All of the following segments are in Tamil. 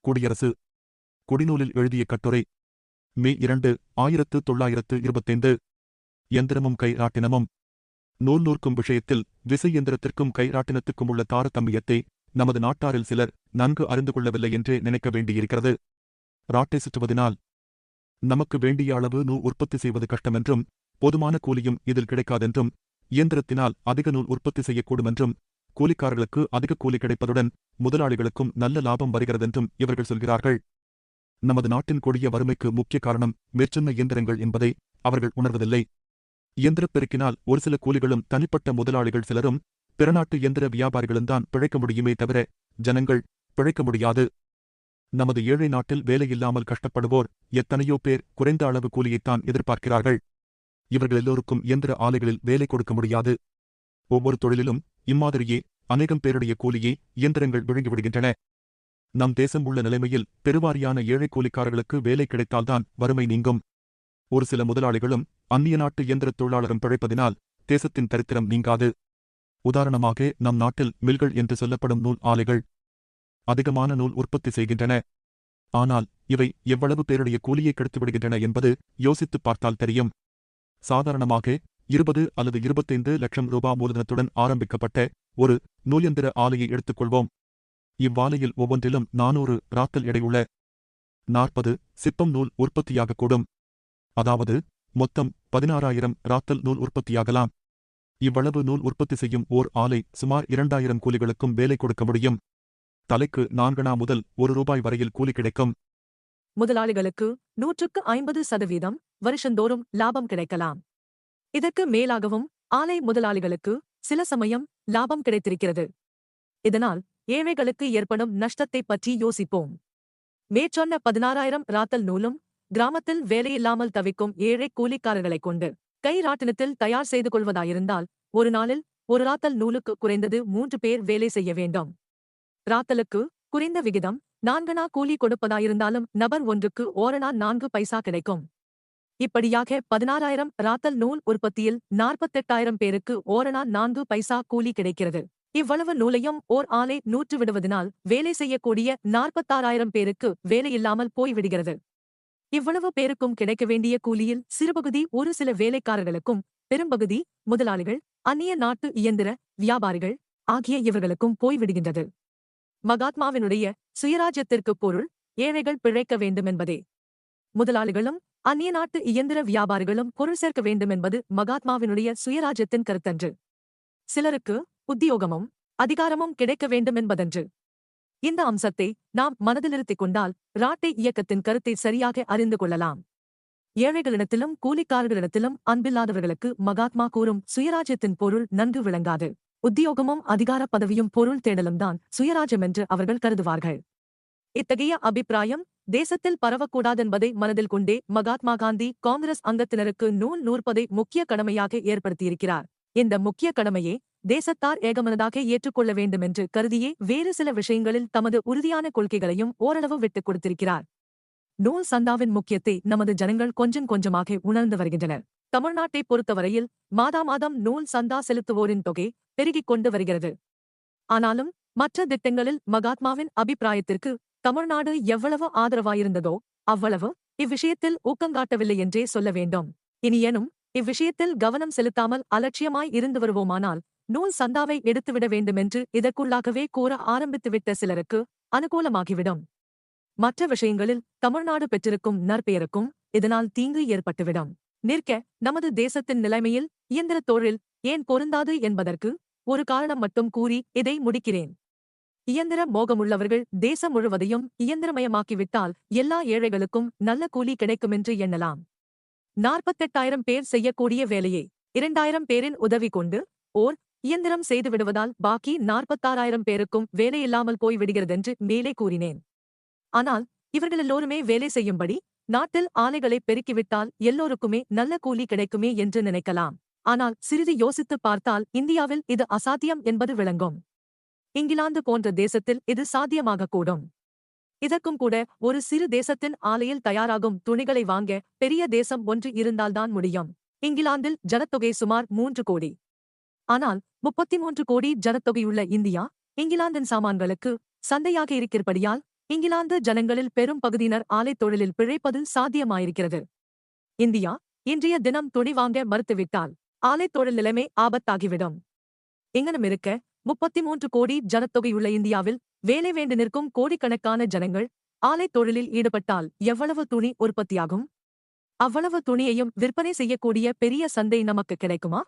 குடியரசு குடிநூலில் எழுதிய கட்டுரை மே 2, 1925. எந்திரமும் கைராட்டினமும். நூல் நூற்கும் விஷயத்தில் விசை எந்திரத்திற்கும் கைராட்டினத்துக்கும் உள்ள தாரதமியத்தை நமது நாட்டாரில் சிலர் நன்கு அறிந்து கொள்ளவில்லை என்றே நினைக்க வேண்டியிருக்கிறது. ராட்டை சுற்றுவதினால் நமக்கு வேண்டிய அளவு நூல் உற்பத்தி செய்வது கஷ்டமென்றும், போதுமான கூலியும் இதில் கிடைக்காதென்றும், இயந்திரத்தினால் அதிக நூல் உற்பத்தி செய்யக்கூடுமென்றும், கூலிக்காரர்களுக்கு அதிக கூலி கிடைப்பதுடன் முதலாளிகளுக்கும் நல்ல லாபம் வருகிறதென்றும் இவர்கள் சொல்கிறார்கள். நமது நாட்டின் கொடிய வறுமைக்கு முக்கிய காரணம் மேற்சொன்ன இயந்திரங்கள் என்பதை அவர்கள் உணர்வதில்லை. இயந்திரப் பெருக்கினால் ஒரு சில கூலிகளும் தனிப்பட்ட முதலாளிகள் சிலரும் பிறநாட்டு இயந்திர வியாபாரிகளும்தான் பிழைக்க முடியுமே தவிர ஜனங்கள் பிழைக்க முடியாது. நமது ஏழை நாட்டில் வேலையில்லாமல் கஷ்டப்படுவோர் எத்தனையோ பேர் குறைந்த அளவு கூலியைத்தான் எதிர்பார்க்கிறார்கள். இவர்கள் எல்லோருக்கும் இயந்திர ஆலைகளில் வேலை கொடுக்க முடியாது. ஒவ்வொரு தொழிலிலும் இம்மாதிரியே அநேகம் பேருடைய கூலியை இயந்திரங்கள் விழுங்கிவிடுகின்றன. நம் தேசம் உள்ள நிலைமையில் பெருவாரியான ஏழை கூலிக்காரர்களுக்கு வேலை கிடைத்தால்தான் வறுமை நீங்கும். ஒரு சில முதலாளிகளும் அந்நிய நாட்டு இயந்திரத் தொழிலாளரும் பிழைப்பதினால் தேசத்தின் தரித்திரம் நீங்காது. உதாரணமாக நம் நாட்டில் மில்கள் என்று சொல்லப்படும் நூல் ஆலைகள் அதிகமான நூல் உற்பத்தி செய்கின்றன. ஆனால் இவை எவ்வளவு பேருடைய கூலியை கெடுத்துவிடுகின்றன என்பது யோசித்துப் பார்த்தால் தெரியும். சாதாரணமாக 20 அல்லது 25 லட்சம் ரூபாய் மூலதனத்துடன் ஆரம்பிக்கப்பட்ட ஒரு நூல்யந்திர ஆலையை எடுத்துக்கொள்வோம். இவ்வாலையில் ஒவ்வொன்றிலும் 400 ராத்தல் எடையுள்ள 40 சிப்பம் நூல் உற்பத்தியாகக்கூடும். அதாவது மொத்தம் 16,000 ராத்தல் நூல் உற்பத்தியாகலாம். இவ்வளவு நூல் உற்பத்தி செய்யும் ஓர் ஆலை சுமார் 2,000 கூலிகளுக்கும் வேலை கொடுக்க முடியும். தலைக்கு 4 முதல் 1 ரூபாய் வரையில் கூலி கிடைக்கும். முதலாளிகளுக்கு 150% வருஷந்தோறும் லாபம் கிடைக்கலாம். இதற்கு மேலாகவும் ஆலை முதலாளிகளுக்கு சில சமயம் லாபம் கிடைத்திருக்கிறது. இதனால் ஏழைகளுக்கு ஏற்படும் நஷ்டத்தைப் பற்றி யோசிப்போம். மேற்சொன்ன 16,000 ராத்தல் நூலும் கிராமத்தில் வேலையில்லாமல் தவிக்கும் ஏழை கூலிக்காரர்களைக் கொண்டு கை ராட்டினத்தில் தயார் செய்து கொள்வதாயிருந்தால் ஒரு நாளில் ஒரு ராத்தல் நூலுக்கு குறைந்தது 3 பேர் வேலை செய்ய வேண்டும். ராத்தலுக்கு குறைந்த விகிதம் 4 கூலி கொடுப்பதாயிருந்தாலும் நபர் ஒன்றுக்கு ஓரணா 4 பைசா கிடைக்கும். இப்படியாக 16,000 ராத்தல் நூல் உற்பத்தியில் 48,000 பேருக்கு ஓரணா 4 பைசா கூலி கிடைக்கிறது. இவ்வளவு நூலையும் ஓர் ஆலை நூற்று விடுவதனால் வேலை செய்யக்கூடிய 46,000 பேருக்கு வேலையில்லாமல் போய்விடுகிறது. இவ்வளவு பேருக்கும் கிடைக்க வேண்டிய கூலியில் சிறுபகுதி ஒரு சில வேலைக்காரர்களுக்கும், பெரும்பகுதி முதலாளிகள், அந்நிய நாட்டு இயந்திர வியாபாரிகள் ஆகிய இவர்களுக்கும் போய்விடுகின்றது. மகாத்மாவினுடைய சுயராஜ்யத்திற்கு பொருள் ஏழைகள் பிழைக்க வேண்டுமென்பதே. முதலாளிகளும் அந்நிய நாட்டு இயந்திர வியாபாரிகளும் பொருள் சேர்க்க வேண்டுமென்பது மகாத்மாவினுடைய சுயராஜ்யத்தின் கருத்தன்று. சிலருக்கு உத்தியோகமும் அதிகாரமும் கிடைக்க வேண்டுமென்பதன்று. இந்த அம்சத்தை நாம் மனதிலிருத்திக் கொண்டால் ராட்டை இயக்கத்தின் கருத்தை சரியாக அறிந்து கொள்ளலாம். ஏழைகளிடத்திலும் கூலிக்காரர்களிடத்திலும் அன்பில்லாதவர்களுக்கு மகாத்மா கூறும் சுயராஜ்யத்தின் பொருள் நன்கு விளங்காது. உத்தியோகமும் அதிகார பதவியும் பொருள் தேடலும்தான் சுயராஜ்யமென்று அவர்கள் கருதுவார்கள். இத்தகைய அபிப்பிராயம் தேசத்தில் பரவக்கூடாதென்பதை மனதில் கொண்டே மகாத்மா காந்தி காங்கிரஸ் அங்கத்தினருக்கு நூல் நூற்பதை முக்கிய கடமையாக ஏற்படுத்தியிருக்கிறார். இந்த முக்கிய கடமையை தேசத்தார் ஏகமனதாக ஏற்றுக்கொள்ள வேண்டுமென்று கருதியே வேறு சில விஷயங்களில் தமது உறுதியான கொள்கைகளையும் ஓரளவு விட்டுக் கொடுத்திருக்கிறார். நூல் சந்தாவின் முக்கியத்தை நமது ஜனங்கள் கொஞ்சம் கொஞ்சமாக உணர்ந்து வருகின்றனர். தமிழ்நாட்டைப் பொறுத்தவரையில் மாதாமாதம் நூல் சந்தா செலுத்துவோரின் தொகை பெருகிக் கொண்டு வருகிறது. ஆனாலும் மற்ற திட்டங்களில் மகாத்மாவின் அபிப்பிராயத்திற்கு தமிழ்நாடு எவ்வளவு ஆதரவாயிருந்ததோ அவ்வளவு இவ்விஷயத்தில் ஊக்கங்காட்டவில்லை என்றே சொல்ல வேண்டும். இனியேனும் இவ்விஷயத்தில் கவனம் செலுத்தாமல் அலட்சியமாய் இருந்து வருவோமானால் நூல் சந்தாவை எடுத்துவிட வேண்டுமென்று இதற்குள்ளாகவே கூற ஆரம்பித்துவிட்ட சிலருக்கு அனுகூலமாகிவிடும். மற்ற விஷயங்களில் தமிழ்நாடு பெற்றிருக்கும் நற்பெயருக்கும் இதனால் தீங்கு ஏற்பட்டுவிடும். நிற்க நமது தேசத்தின் நிலைமையில் இயந்திரத் தொழில் ஏன் பொருந்தாது என்பதற்கு ஒரு காரணம் மட்டும் கூறி இதை முடிக்கிறேன். இயந்திர மோகமுள்ளவர்கள் தேசம் முழுவதையும் இயந்திரமயமாக்கிவிட்டால் எல்லா ஏழைகளுக்கும் நல்ல கூலி கிடைக்குமென்று எண்ணலாம். 48,000 பேர் செய்யக்கூடிய வேலையை 2,000 பேரின் உதவி கொண்டு ஓர் இயந்திரம் செய்துவிடுவதால் பாக்கி 46,000 பேருக்கும் வேலையில்லாமல் போய்விடுகிறதென்று மேலே கூறினேன். ஆனால் இவர்களெல்லோருமே வேலை செய்யும்படி நாட்டில் ஆலைகளை பெருக்கிவிட்டால் எல்லோருக்குமே நல்ல கூலி கிடைக்குமே என்று நினைக்கலாம். ஆனால் சிறிது யோசித்துப் பார்த்தால் இந்தியாவில் இது அசாத்தியம் என்பது விளங்கும். இங்கிலாந்து போன்ற தேசத்தில் இது சாத்தியமாகக்கூடும். இதற்கும் கூட ஒரு சிறு தேசத்தின் ஆலையில் தயாராகும் துணிகளை வாங்க பெரிய தேசம் ஒன்று இருந்தால்தான் முடியும். இங்கிலாந்தில் ஜனத்தொகை சுமார் 3 கோடி. ஆனால் 33 கோடி ஜனத்தொகையுள்ள இந்தியா இங்கிலாந்தின் சாமான்களுக்கு சந்தையாக இருக்கிறபடியால் இங்கிலாந்து ஜனங்களில் பெரும் பகுதியினர் ஆலைத் தொழிலில் பிழைப்பது சாத்தியமாயிருக்கிறது. இந்தியா இன்றைய தினம் துணி வாங்க மறுத்துவிட்டால் ஆலைத் தொழில் நிலைமை ஆபத்தாகிவிடும். இங்கனமிருக்க 33 கோடி ஜனத்தொகையுள்ள இந்தியாவில் வேலை வேண்டி நிற்கும் கோடிக்கணக்கான ஜனங்கள் ஆலைத் தொழிலில் ஈடுபட்டால் எவ்வளவு துணி உற்பத்தியாகும்? அவ்வளவு துணியையும் விற்பனை செய்யக்கூடிய பெரிய சந்தை நமக்கு கிடைக்குமா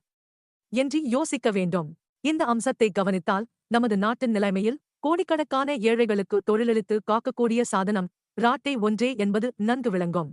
என்று யோசிக்க வேண்டும். இந்த அம்சத்தை கவனித்தால் நமது நாட்டின் நிலைமையில் கோடிக்கணக்கான ஏழைகளுக்கு தொழிலளித்து காக்கக்கூடிய சாதனம் ராட்டை ஒன்றே என்பது நன்கு விளங்கும்.